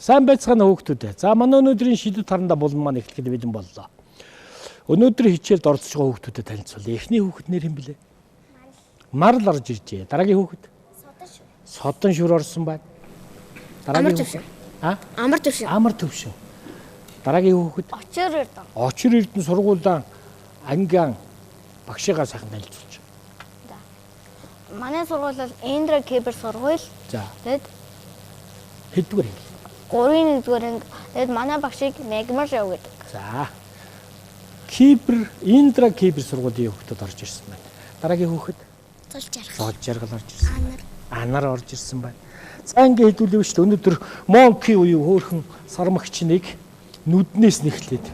Сайн байцгаана хүүхдүүд. За манай өнөөдрийн шидэв таранда булан маань эхлэхэд бэлэн боллоо. Өнөөдөр хичээлд оролцож байгаа хүүхдүүдэд танилцуулъя. Эхний хүүхэд нэр хэм блэ? Марл орж иржээ. Дараагийн хүүхэд? Содон шүр орсон байна. Амар төвшин. Амар төвшин. Амар төвшин. Дараагийн хүүхэд? Очир эрдэн. Очир эрдэн сургуулийн ангиан багшигаа сайхан танилцуулж. Манай сургууль бол Индра Кибер сургууль. За. Тэгэд хэдвэр юм? 3-1-р анги. Тэгэд манай багшийг Мегмар шав гэдэг. За. Кибер, Индра Кибер сургуулийн хүүхдүүд орж ирсэн байна. Дараагийн хүүхэд? Зол жаргал орж ирсэн. Анар орж ирсэн байна. За ингэ хэдүүлээв шүү дээ. Өнөөдөр Монки уу хөөхөн сармагч нэг нүднээс нэхлээд.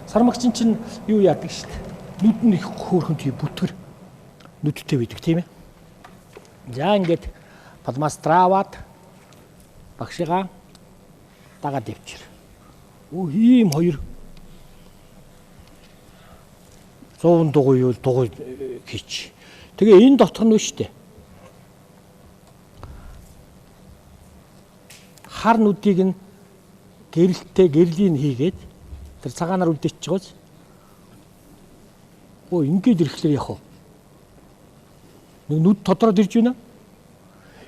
Сармагч чинь юу яадаг шүү дээ. Нүд нь их хөөхөн тий бүтгэр нүдтэй байдаг тийм ээ. За ингээд Падмастравад багшигаа дагаад явчих. Ийм хоёр 100 дугуй юу дугуй хийч. Тэгээ энэ дотор нь шүү дээ. Хар нүдийг нь гэрлийн хийгээд тэр цагаанаар үлдээчих гоос. Ингээд ирэхлээр яах вэ? Нүд тодроод ирж байна.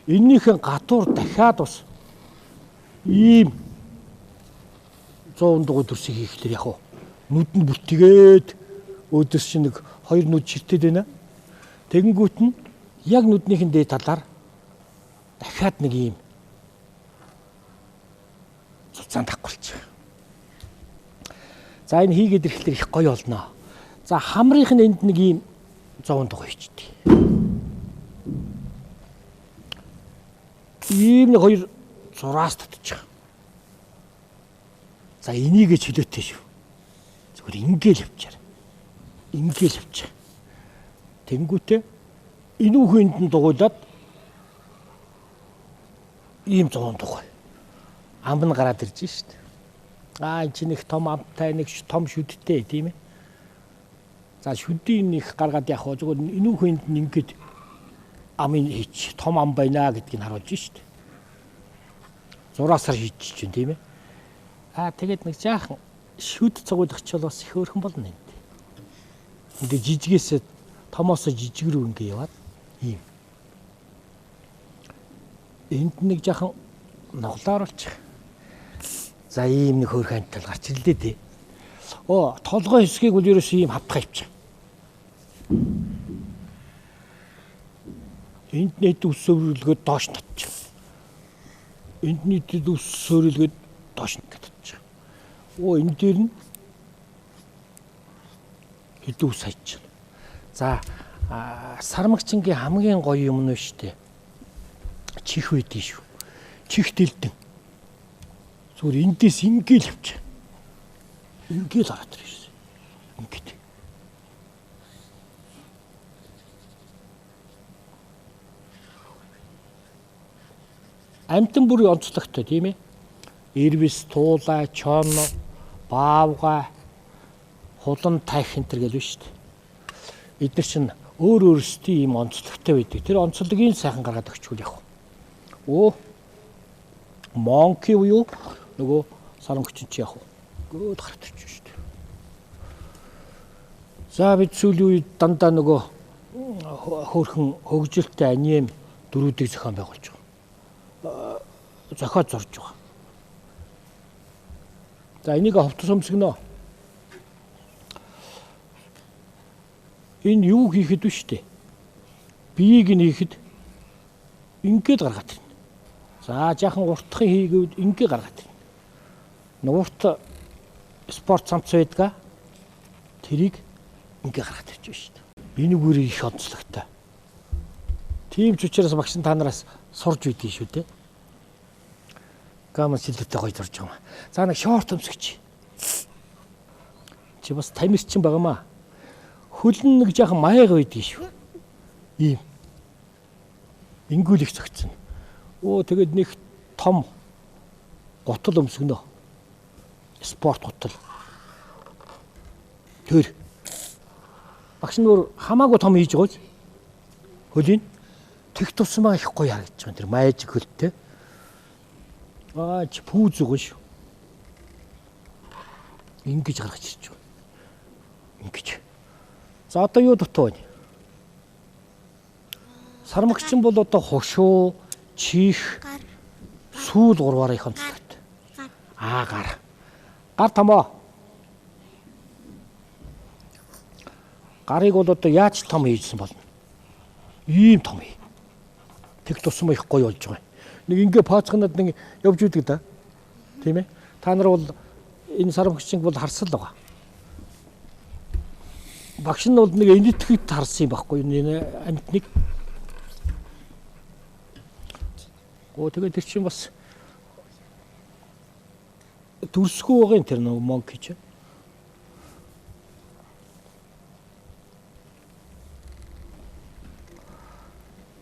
Эннийхэн гатуур дахиад бас ийм 100 дугуй төрсийг хийхлээр яах вэ? Нүд нь бүтгээд өөдөөс чинь нэг хоёр нүд ширтээд байна. Тэгэнгүүт нь яг нүднийхэн дээд талаар дахиад нэг ийм цуцаан давхарч. За энэ хийгээд ирэхлээр их гоё болно. За хамрынх нь энд нэг ийм 100 дугуй хийчихдээ. Ийм нэг хоёр зураас татчих. За энийг чөлөөтэй шүү. Зүгээр ингээл явчаар. Ингээл явчих. Тэнгүүтээ энэ үхэнд нь дугуйлаад ийм 100 дугуй. Амб нь гараад ирж шít. Эн чинь их том амтай нэг том шүдтэй тийм ээ. За шүдийн их гаргаад явах уу зүгээр энэ үхэнд нь ингээд амын хийч том ам байна гэдгийг харуулж шít. Зураасаар хийчих чинь тийм ээ. Тэгээд нэг жаахан шүд цугуулгач бол бас их өөрхөн болно энэ. Ингээ жижигээс томоос жижиг рүү ингээ яваад ийм. Энд нэг жаахан ноглоор болчих. За ийм нэг хөөрхөн амтал гарч ирлээ дээ. Толгой хэсгийг бол ерөөсөө ийм хавтгай явчих. Энд нэт өсөөрөлгөө доош татчих. Энд нэт өсөөрөлгөө доош татчих. Энэ дээр нь хэдүү саяч. За сармагчингийн хамгийн гоё юм нь шүү дээ. Чих байдгийг шүү. Чих дэлдэн. Зүгээр эндээс ингээл явчих. Ингээл хараад ирсэн. Ингээд. Амтан бүрийн онцлогтой тийм ээ. Ирвис, туула, чон, баавга, хулан тайх энтер гэлвэ шүү дээ. Эдгээр чинь өөр өөрсдийн юм онцлогтой байдаг. Тэр онцлогийг сайхан гаргаад өгчгүй яах вэ? Монки юу нөгөө сармагч чи яах вэ? Гөөд гарч ирж шүү дээ. За бид сүүлийн үед дандаа нөгөө хөөрхөн хөгжилтэй аним дөрүүдийг зохион байгуулж байгаа. Зохиод зорж байгаа. За энийг ховтос өмсгөнө. Энэ юу хийхэд вэ шүү дээ? Биеийг нь хийхэд ингээд гаргаад ирнэ. За жаахан уртхын хийгээд ингээд гаргаад ирнэ. Нуурт спорт цамц байдгаа тэрийг ингээд гаргаад ирж байна шүү дээ. Энэ үгээр их онцлогтой. Тийм ч учраас багш та нараас сурж үйдэг шүү дээ. Гамс хилдэгтэй гоё зорж байгаа юм. За нэг шорт өмсгч. Чи бас тамирчин байгаамаа. Хөлн нэг жаахан маяг байдгийг шүү. Ийм. Ингүүлэх зөгцөн. Тэгээд нэг том гутал өмсгөнө. Спорт гутал. Тэр багш нөр хамаагүй том хийж байгааз хөлийн тэг тусмаа их гоё харагдаж байгаа. Тэр майжиг хөлтэй. Аач пүүз өгөн шүү. Ингэж гаргаж ирж байна. Ингэж. За одоо юу дутуу байна? Сармагчин бол одоо хошуу, чих, сүүл гурваар их онцлогтой. Гар. Гар томоо. Гарыг бол одоо яаж том хийжсэн болно? Ийм том хий. Тэг тусам их гоё болж байгаа. Нэг ингээ паацхнад нэг явж үүдэг да. Тийм ээ. Та нар бол энэ сармагчинг бол харсал байгаа. Багш нь бол нэг энэтхэгт харсан юм байхгүй юу? Амтныг. Тэгээд тэр чинь бас дүрсгүй байгаа юм тэр нэг монки чинь.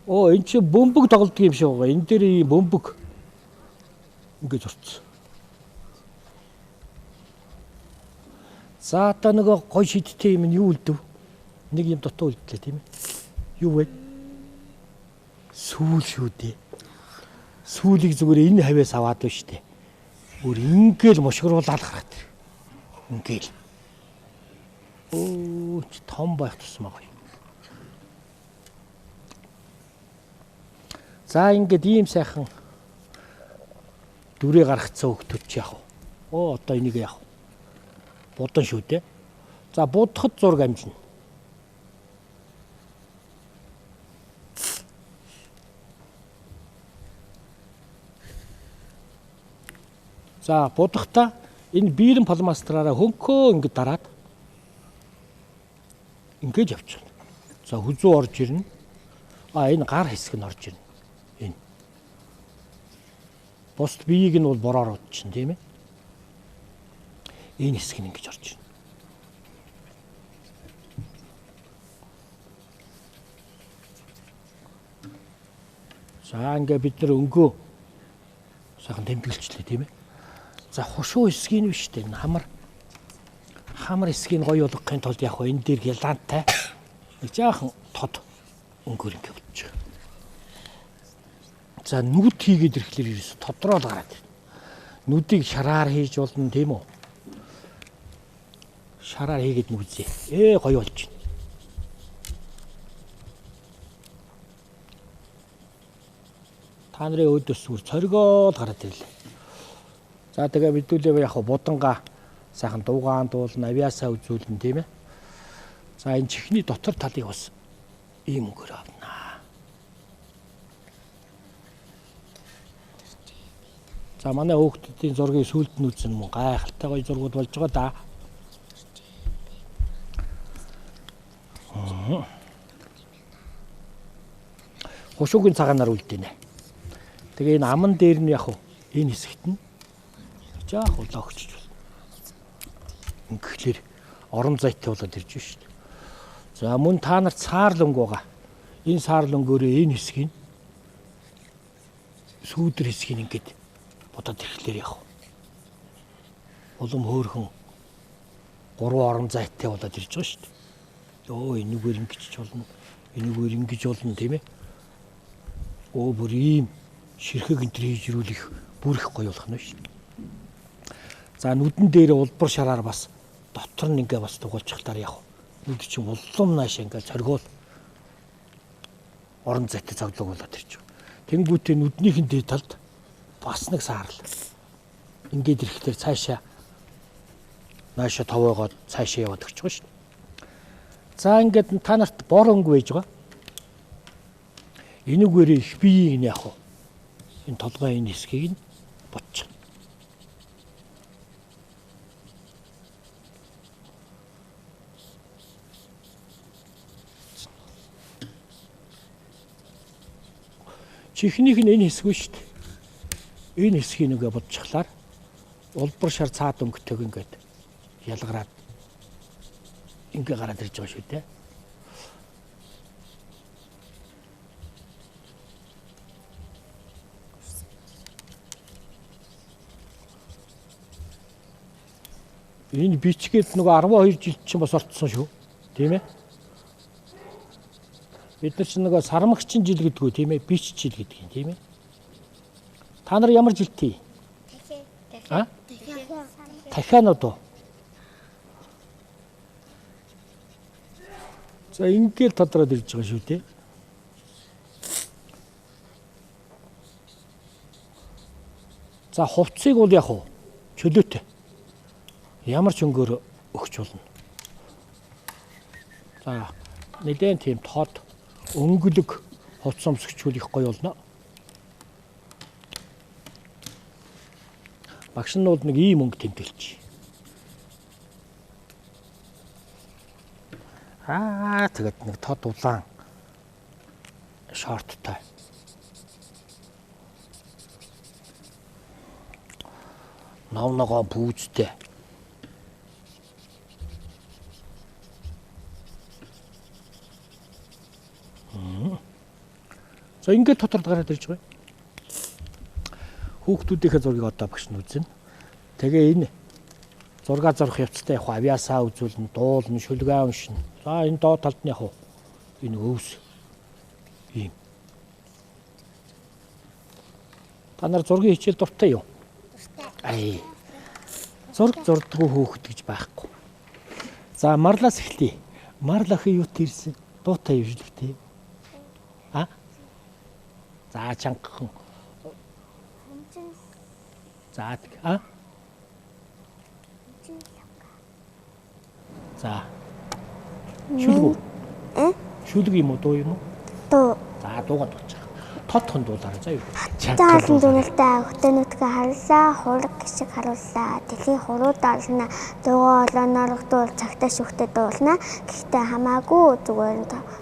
Энэ чинь бөмбөг тоглодог юм шиг байгаа. Энэ дээр ийм бөмбөг ингэж орцсон. За одоо нэг гой шидтэй юм нь юу үлдэв? Нэг юм дутуу үлдлээ тийм ээ. Юу вэ? Сүүл шүү дээ. Сүүлийг зүгээр энэ хавьяас аваад байна шүү дээ. Өөр ингээл мошгруулаад гараад. Ингээл. Том байх тусмаа гоё. За ингээд ийм сайхан дүрээ гаргацсан хөлтөч яах вэ? Одоо энийг яах вэ? Будан шүү дээ. За будахад зураг амжина. За будахтаа энэ биерэн фломастраараа хөнхөө ингэж дараад ингэж явчих. За хүзүү орж ирнэ. Энэ гар хэсэг нь орж ирнэ. Энэ. Бусд биеийг нь бол бороор удчихна тийм ээ. Энэ хэсэг нь ингэж орж ирнэ. За ингээ бид нар өнгөө сайхан тэмдэглэжлээ тийм ээ. За хушуу хэсгийг нь биш дээ. Хамар хэсгийг гоё болгохын тулд яг энэ дээр гялаантай нэг жаахан тод өнгөөр ингэ болчих. За нүд хийгээд ирэхлээр ерөөс тодорхойл гараад. Нүдийг шараар хийж болно тийм үү? Шараар хийгээд нүзээ. Гоё болж байна. Та нарын өөдөөс зүгээр цоргиол гараад ирлээ. За тэгээ бидүүлээ яг будангаа сайхан дуугаан дуулна, авиасаа үзүүлнэ тийм ээ. За энэ чихний дотор талыг бас ийм өнгөөр авнаа. За манай хүүхдүүдийн зургийг сүлд нь үзнэ мөн гайхалтай гоё зургууд болж байгаа да. Хушуугийн цагаанаар үлдэнэ. Тэгээ энэ аман дээр нь яг энэ хэсэгт нь жаах улаагч байна. Ингэхлээр орон зайтай болоод ирж байна шүү дээ. За мөн та нарт саарлонг байгаа. Энэ саарлонгөөрөө энэ хэсгийг сүүдэр хэсгийг ингээд бодоод ирэхлээр яг улам хөөрхөн 3 орон зайтай болоод ирж байгаа шүү дээ. Энэгээр ингэж болно. Энэгээр ингэж болно тийм ээ. Бүр ийм ширхэг энэ хийж ирүүлэх бүр их гоё болох нь шүү дээ. За нүдэн дээр улбар шараар бас дотор нь ингээ бас дугуулчихлаар яг нүд чинь уллам нааш ингээ цоргиол орон зайтай цоглог болоод ирж байна. Тэнгүүтээ нүднийхэн дээд талд бас нэг саарл. Ингээд ирэхлээр цаашаа нааша товоогоод цаашаа яваад өгч байгаа шүү дээ. За ингээд та нарт бор өнгө байж байгаа. Энүүгээр их биеийг нь яг энэ толгой энэ хэсгийг нь ботчих. Чихнийх нь энэ хэсэг шүү дээ. Энэ хэсгийг нэгэ бодчихлаар улбар шар цаад өнгөтэйг ингээд ялгараад ингээ гараад ирж байгаа шүү дээ. Энэ бичгээд нөгөө 12 жил чинь бас орцсон шүү. Тийм ээ? Бид нар чинь нөгөө сармагчин жил гэдгүү тийм ээ? Бич жил гэдэг юм тийм ээ? Та нар ямар жилтэй? А? Дахианууд уу? За ингээл тодроод ирж байгаа шүү дээ. За хувцсыг бол яг уу чөлөөтэй. Ямар ч өнгөөр өгч болно. За нэгэн тийм тод өнгөлөг хувцас өмсгчүүл их гоё болно. Багш нь бол нэг ийм өнгө тэмдэглэж. Тэгээд нэг тод улаан шорттой. Навнагоо пүүзтэй. За ингээд тоторд гараад ирж байгаа. Хүүхдүүдийнхээ зургийг одоо багш нь үзнэ. Тэгээ энэ зураг зорох явцтай яг авиасаа үзүүлнэ, дуулна, шүлгээ уншина. За энэ доод талд нь яг энэ өвс ийм. Та нар зургийн хичээл дуртай юу? Ай. Зураг зурдгүй хөөхд гэж байхгүй. За марлаас эхлэе. Марл охин юу тэрсэн? Дуутай ивжлэгтэй. А? За чангахан. За а? За. Шүлэг. Шүлэг юм уу дуу юм уу? Дуу. За дуугаад болж байгаа. Тодхон дуулаарай заа юу. Заалан дүнэлтэй хөтөнөтгөө харлаа, хураг гişиг харууллаа. Дэлхийн хуруудаа олно. Дуугаа олоноор цагтаа шүхтэй дуулна. Гэхдээ хамаагүй зүгээр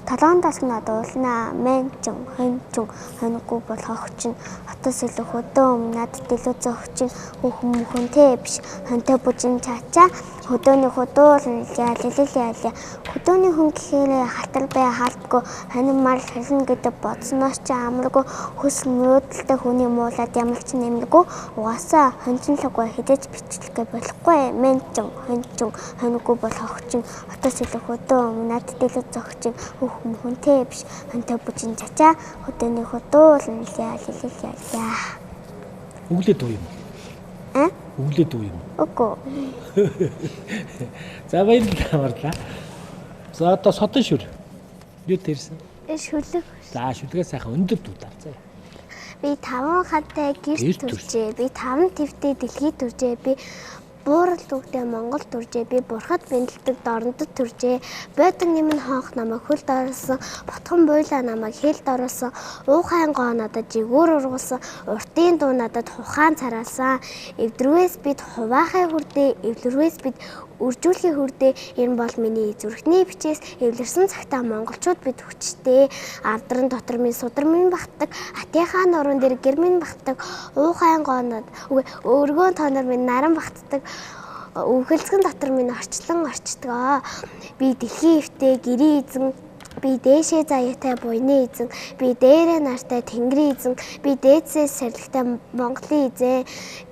толгоон талнаа дуулна. Мэнчин, хөнчин, хоноггүй бол хогчин. Хотос илүү хөдөө надад илүү зөгчин. Хүүхэн мөхөнтэй биш. Хонтой бүжин чаачаа. Хөдөөний хөдөөлн ялилээ. Хөдөөний хүн гэхээр халтар бай хаалтгүй. Хонин мал хэлнэ гэдэг бодсноос ч амаргүй. Хүсэл мөрөөдөлтэй хүний муулаад ямар ч нэмэргүй. Угаасаа хонцонлоггүй хідэж бичлэгээ болохгүй. Мэнчин, хончин, хоноггүй бол хогчин. Хотос илүү хөдөө надад илүү зөгчин. Хүүхэн хүнтэй биш. Хонтой бүжин чачаа. Хөдөөний хөдөөлн ялилээ. Өглөө дуу юм. А? Өглөө дуу юм. Үгүй. За баярлалаа. За одоо содон шүр. Юу тэрсэн? Шүлэг. За шүлгээ сайхан өндөр дуудаар заа. Би 5 хантай гэрт төржээ. Би 5 твтэй дэлхийд төржээ. Би буурал үгтэй Монгол төржээ. Би бурхад бэнтэлдэг дорнодод төржээ. Бодон нэмэн хоох намайг хөлд оруулсан. Ботхон буйлаа намайг хэлд оруулсан. Уухайн гоо надад жигүүр ургуулсан. Уртын дуу надад хухаан цараалсан. Эвдрвээс бид хуваахай хүрдээ. Эвлэрвээс бид үржүүлэхий хүрдээ. Энэ бол миний зүрхний бичээс эвлэрсэн цагтаа монголчууд бид хүчтэй. Ардран дотор минь судар минь багтдаг. Атийнхаа нуруунд дээр гэр минь багтдаг. Уухайн гоонод өргөөн тоонор минь наран багтдаг. Үхэлцгэн дотор минь орчлон орчдөг. Би дэлхийн эвтэй гэрийн эзэн. Би дээшээ заяатай буйны эзэн. Би дээрээ нартай тэнгэрийн эзэн. Би дээдсээс сарилгтай Монголын эзэн.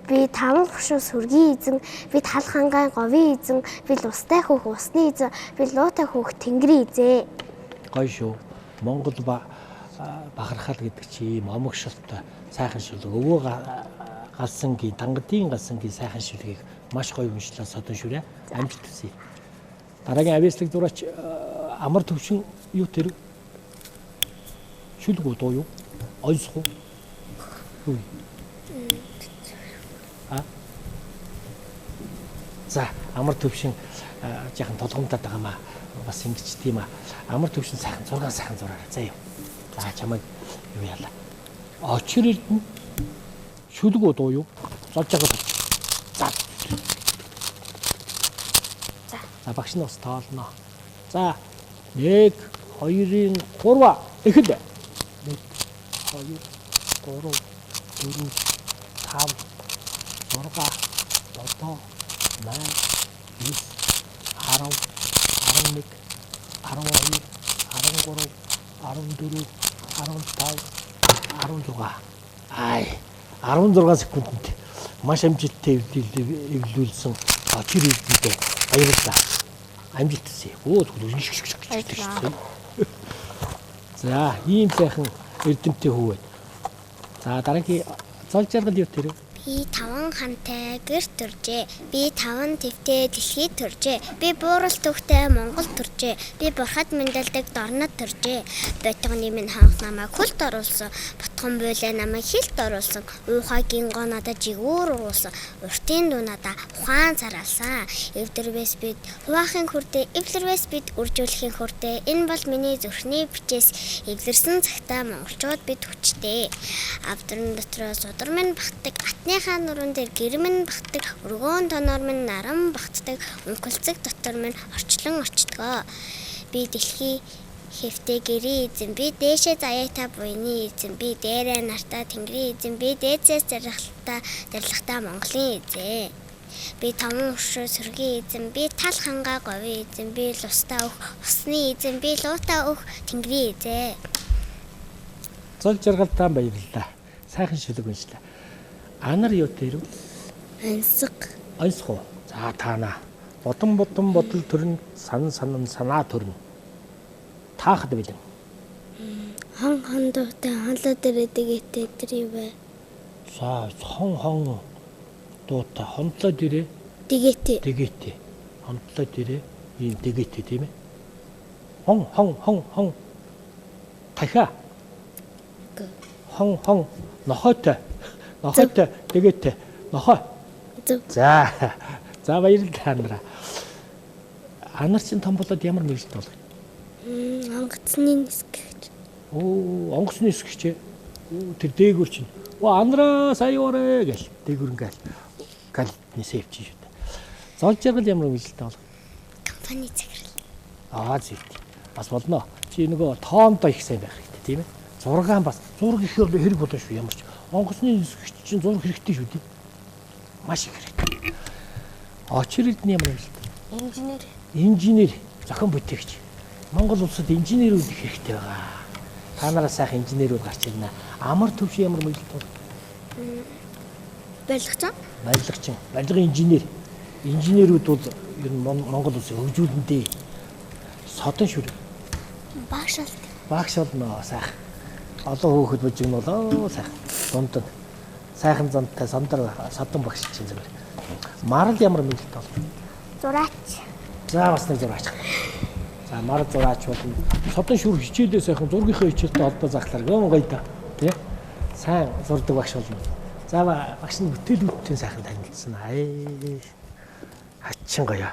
Би таван хушуу сүргийн эзэн. Би тал хангаан говийн эзэн. Би лустай хөөх усны эзэн. Би луутай хөөх тэнгэрийн эзэн. Гоё шүү. Монгол бахархал гэдэг чи ийм омогшилтой сайхан шүлэг. Өвөө галсангийн, дангадын галсангийн сайхан шүлгийг маш гоё уншлаа содон шүрээ. Амжилт хүсье. Дараагийн авьяаслаг зураач амар төвшин юу тэр? Шүлэг дуу юу? Ойсох уу? Юу? За амар төвшин жаахан толгомдоод байгаа маа. Бас ингэж тийм аа. Амар төвшин сайхан зураг сайхан зураарай. За юу. За чамайг юу яалаа. Очир эрдэнэ шүлэг дуу юу? Золж байгаа. За. За багш нь бас тоолно. За 1 2 3 эхэл. 1 2 3 4 5 6 7 8 9 10 11 12 13 14 15 16 ай 16 секундэд маш амжилттай эвлүүлсэн очир эрдэнэтэй баярлалаа. Амжилт хүсье. Өө тэгвэл за ийм сайхан эрдэмтний хүү байна. За дараагийн зол жаргал юу тэр вэ? Би 5 хантай гэрт төржээ. Би 5 твтэй дэлхийд төржээ. Би буурал төвхтэй Монгол төржээ. Би бурхад мэндэлдэг дорнод төржээ. Ботгоны минь ханх намайг хөлд оруулсан. Ботгон буйлаа намайг хилд оруулсан. Уухагийн гоо надад жигүүр уруулсан. Уртын дуу надад ухаан цараалсан. Эвдэрвэс бид хуваахын хүрдээ, эвлэрвэс бид үржүүлэхийн хүрдээ. Энэ бол миний зүрхний бичээс. Эвлэрсэн цагтаа монголчууд бид хүчтэй. Авдрын дотроос удар минь багтдаг. Атныхаа нуруунд дээр гэр минь багтдаг. Өргөөн тоноор минь наран багтдаг. Унхалцэг дотор минь орчлон орчдгоо. Би дэлхий хэвтэй гэрээ эзэн. Би дээшээ заяатаа буйны эзэн. Би дээрээ нартаа тэнгэрийн эзэн. Би дээдсээс зарлагтаа Монголын эзэн. Би таван өшрөө сөргийн эзэн. Би тал хангаа говийн эзэн. Би лустаа өг усны эзэн. Би луутаа өг тэнгэрийн эзэн. Зол жаргалтай баярлалаа. Сайхан шүлэг уншлаа. Анар юу дээр вэ? Ансаг. Ансах уу? За таана. Бодон бодол төрн санаа төрн. Таахад билэн. Хон дуутай хонлоо дээрээдэг этэр юу вэ? За хон дуутай хонлоо дээрээ дэгээтэй. Хонлоо дээрээ ийм дэгээтэй тийм ээ. Хон. Тахаа. Хон нохойтой дэгээтэй нохой. За баярлалаа анараа. Анар чинь том болоод ямар мэдлэлт болох вэ? Онгоцны нисгэж. Онгоцны нисгэж. Тэр дээгүр чинь. Анараа саяорэ гэл дээгүр ингээл нисэвч шүү дээ. Зол жаргал ямар мэдлэлт болох? Компани захирал. Зөв. Бас болно. Чи нөгөө тоомдоо их сайн байх хэрэгтэй тийм ээ. Зургаан бас зураг ихээр хэрэг болно шүү ямар ч. Онгоцны нисгэж чинь зураг хэрэгтэй шүү дээ. Маш их хэрэгтэй. Очролдны ямар мэдлэлт? Инженер, зохион бүтээгч. Монгол улсад инженерүүд их хэрэгтэй байгаа. Та нараас сайхан инженерүүд гарч ирнэ. Амар төвшин ямар мэдлэлт бол? Барилгачин, барилгын инженер. Инженерүүд бол ер нь Монгол улсын хөгжүүлэндээ содон шүрэг. Багш болно сайхан. Олон хөөхд бужигнуулаа сайхан. Дунд нь сайхан зантай сандар содон багш чинь зүгээр. Марал ямар мэдлэлт бол? Зураач. За бас нэг зураач. За марал зураач болно. Содон шүр хичээлээ сайхан зургийнхаа хичээлтэй холбоо захлаар гэн гоё да. Тэ? Сайн зурдаг багш болно. За багш нь бүтээлүүдтэй сайхан танилцсан. Хачин гоё.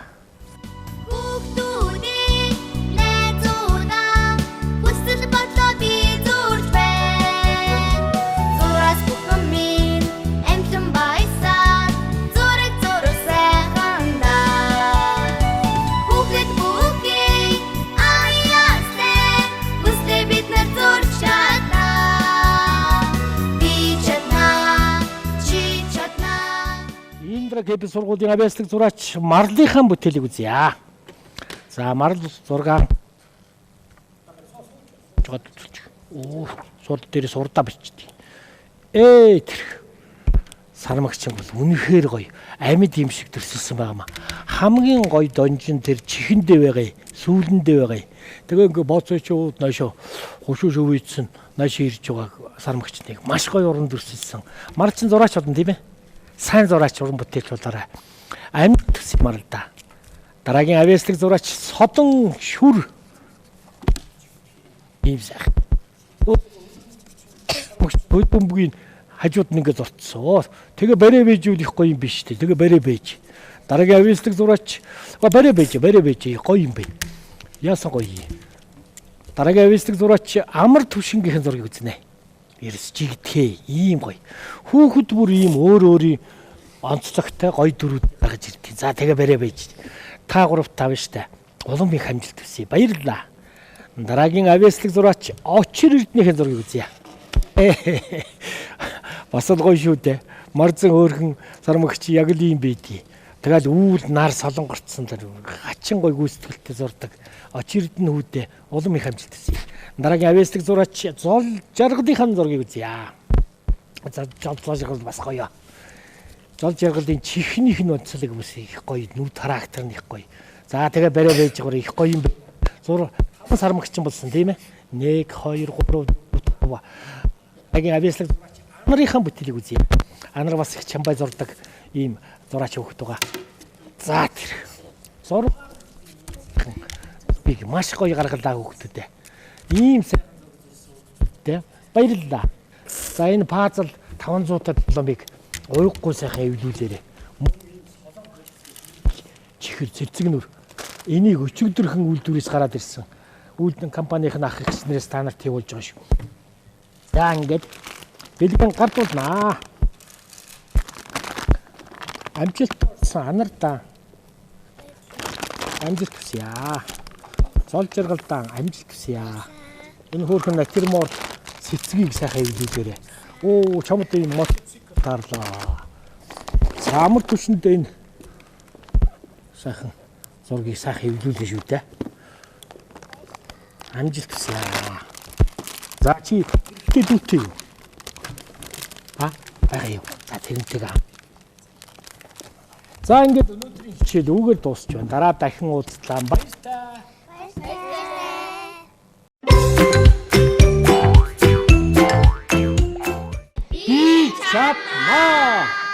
Гэб сургуулийн авьяаслаг зураач Марлынхаа бүтээлийг үзье. За Марл зургаан сурд дээр сурдаа бичдэг. Тэр сармагчин бол үнэхээр гоё. Амьд юм шиг төрсөлсөн байгаамаа. Хамгийн гоё донжин тэр чихэндээ байгаа, сүүлэндээ байгаа. Тэгээ ингээ бооцоочууд наашаа хушуу шөвийдсэн нааш ирж байгаа сармагчныг маш гоё уран төрсөлсөн. Марчин зураач болно тийм ээ. Сайн зураач уран бүтээлч болоорой. Амьд төс юм л да. Дараагийн авьяаслаг зураач содон шүр. Ийм сайхан. Бөмбөгийн хажууд нь ингээд зурцсан. Тэгээ барэ бэж үл их гоё юм биш үү? Тэгээ барэ бэж. Дараагийн авьяаслаг зураач барэ бэж гоё юм бэ. Яасан гоё. Дараагийн авьяаслаг зураач амар төвшингийнхэн зургийг үзнэ. Ерс жигдэхээ ийм гоё. Хүүхэд бүр ийм өөр онцлогтой гоё дөрүүд гаргаж ирдэг. За тэгээ барэ байж. Та 3 5 штэ. Улам их амжилт хүсье. Баярлалаа. Дараагийн авьяаслаг зураач очир эрднийхэн зургийг үзье. Бас л гоё шүү дээ. Марзан өөрхөн сармагч яг л ийм байдгийг. Тэгэл үүл нар солонгорцсон дэр хачин гоё гүйцэтгэлтэй зурдаг. Очир эрдэнэ хүүдээ улам их амжилт хүсье. Дараагийн авьяаслаг зураач зол жаргалынхаа зургийг үзье. Зол жаргал бас гоё. Зол жаргалын чихнийх нь онцлог бүс их гоё, нүд характер нь их гоё. За тэгээ барай байж гоор их гоё юм. Зур сармагчин болсон тийм ээ. 1 2 3 4 5. Агийн авьяаслаг нарынхаа бүтээлийг үзье. Анар бас их чамбай зурдаг ийм зураач хөвгт байгаа. За тэр. Зур би маш гоё гаргалаа хөвгтөдөө. Ийм тэ баярлалаа. За энэ пазл 500-аад дипломыг уйггүй сайхан эвлүүлээрэ. Чихэр цэцэгнүр энийг өчигдөрхөн үйлдвэрээс гараад ирсэн. Үйлдвэрийн компанийн ах эгчнэрээс та нарт явуулж байгаа шүү. За ингээд бэлгэн гардуулнаа. Амжилт анар да. Амжилт хүсье. Зол жаргалдаа амжилт хүсье. Энэ хөөрхөн натурмор цэцгийг сайхан эвлүүлээрэ. Оо чамд энэ мотоцикл тарлаа. Амар түвшиндээ энэ сайхан зургийг сайхан эвлүүлээ шүү дээ. Амжилт хүсье. За чи дүүтэй юу? Байгаа юу? За тэрнтэйгээ. За ингээд өнөөдрийн хичээл үүгээр дуусч байна. Дараа дахин уулзлаа. Баярлалаа. Би чаднаа.